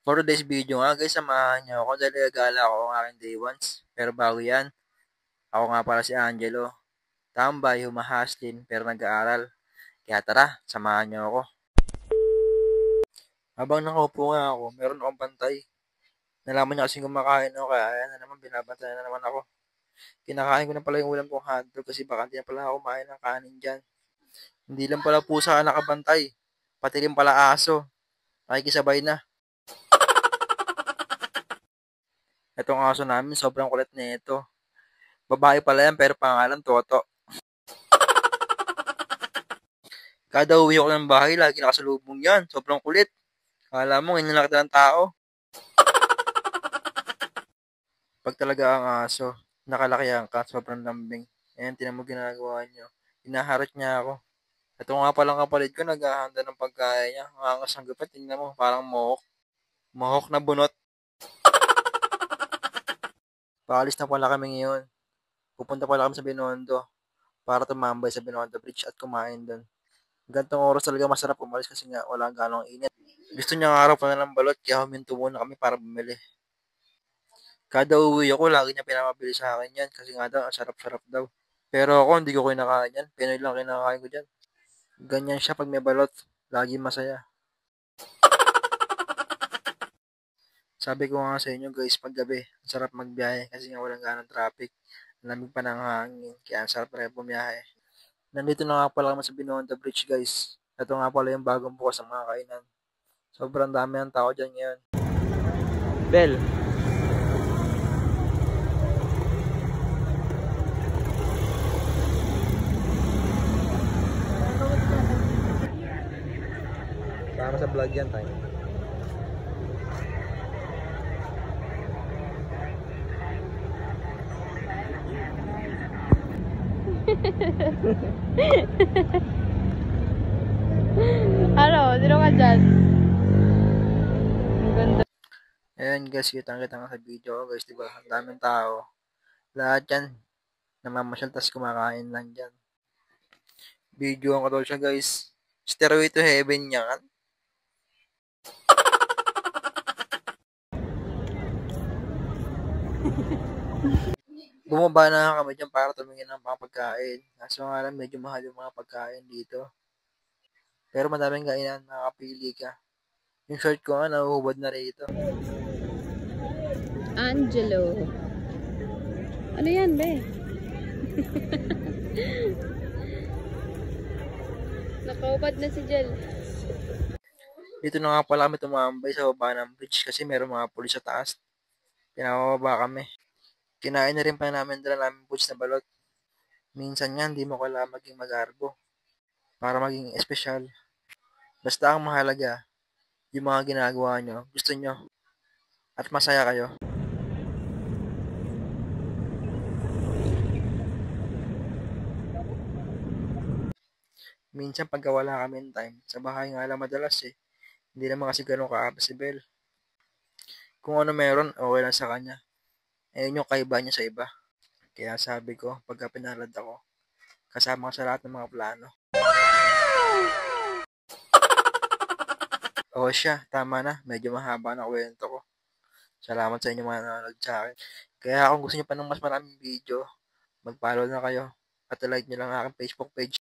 For today's video nga guys, samahan niyo ako dahil gagala ako ang aking day ones. Pero bago yan, ako nga pala si Angelo. Tambay, humahaslin, pero nag-aaral. Kaya tara, samahan niyo ako. Habang nakaupo nga ako, meron akong bantay. Nalaman niya kasi kumakain ako, kaya ayan na naman, binabantayan na naman ako. Kinakain ko na pala yung ulam kong hotdog kasi baka hindi na pala ako kumain ng kanin dyan. Hindi lang pala pusa ang nakabantay, pati rin pala aso. Nakikisabay na. Itong aso namin, sobrang kulit na ito. Babae pala yan, pero pangalan Toto. Kada uwi ko ng bahay, lagi nakasalubong yan. Sobrang kulit. Akala mo, ngayon lang kita ng tao. Pag talaga ang aso, nakalaki ang kat, sobrang lambing. Ayan, tinan mo ginagawa niyo. Hinaharot niya ako. Ito nga palang kapalit ko, naghahanda ng pagkain niya. Ang angas ng gupit, tingnan mo, parang mohok. Mohok na bunot. Paalis na pala kami ngayon. Pupunta pala kami sa Binondo para tumambay sa Binondo Bridge at kumain doon. Gantong oras talaga masarap umalis kasi nga wala ganong init. Gusto niya ng araw pa na ng balot kaya huminto muna kami para bumili. Kada uwi ako, lagi niya pinapabili sa akin yan kasi nga daw, ang sarap-sarap daw. Pero ako, hindi ko kinakain yan. Pinoy lang kinakain ko dyan. Ganyan siya pag may balot. Lagi masaya. Sabi ko nga sa inyo guys, pag gabi, ang sarap magbiyahe kasi nga walang ganong traffic. Lamig pa ng hangin, kaya ang sarap rin bumiyahe. Nandito na nga pala kami sa Binondo Bridge guys. Ito nga pala yung bagong bukas ng mga kainan. Sobrang dami ng tao dyan ngayon. Bell. Sama sa vlog yan tayo. Ano? Sino ka dyan? Ang ganda. Ayan guys, kitang-kita nga sa video ko guys, diba? Ang daming tao. Lahat yan, namamasyal tas kumakain lang dyan. Video ang katol siya guys. Stairway to heaven yan. Bumaba na kami dyan para tumingin ng mga pagkain. Kaso nga lang, medyo mahal yung mga pagkain dito. Pero madaming kainan, nakakapili ka. Yung short ko nga, nahuhubad na rito. Angelo. Ano yan, be? Nakaubad na si Jel. Dito na nga pala kami tumambay sa baba ng bridge kasi meron mga pulis sa taas. Pinababa kami. Kinain na rin pa namin dala namin foods na balot. Minsan nga, hindi mo kailangan maging magarbo para maging espesyal. Basta ang mahalaga, yung mga ginagawa nyo, gusto nyo, at masaya kayo. Minsan pagka wala kami time, sa bahay nga lang madalas eh. Hindi naman kasi ganun kaapa si Bel. Kung ano meron, okay lang sa kanya. Ayun yung kaiba niya sa iba. Kaya sabi ko, pagka pinalad ako, kasama ko sa lahat ng mga plano. O siya, tama na. Medyo mahaba na kwento ko. Salamat sa inyo mga nanonood sa akin. Kaya kung gusto niyo pa ng mas maraming video, mag-follow na kayo. At like nyo lang ang aking Facebook page.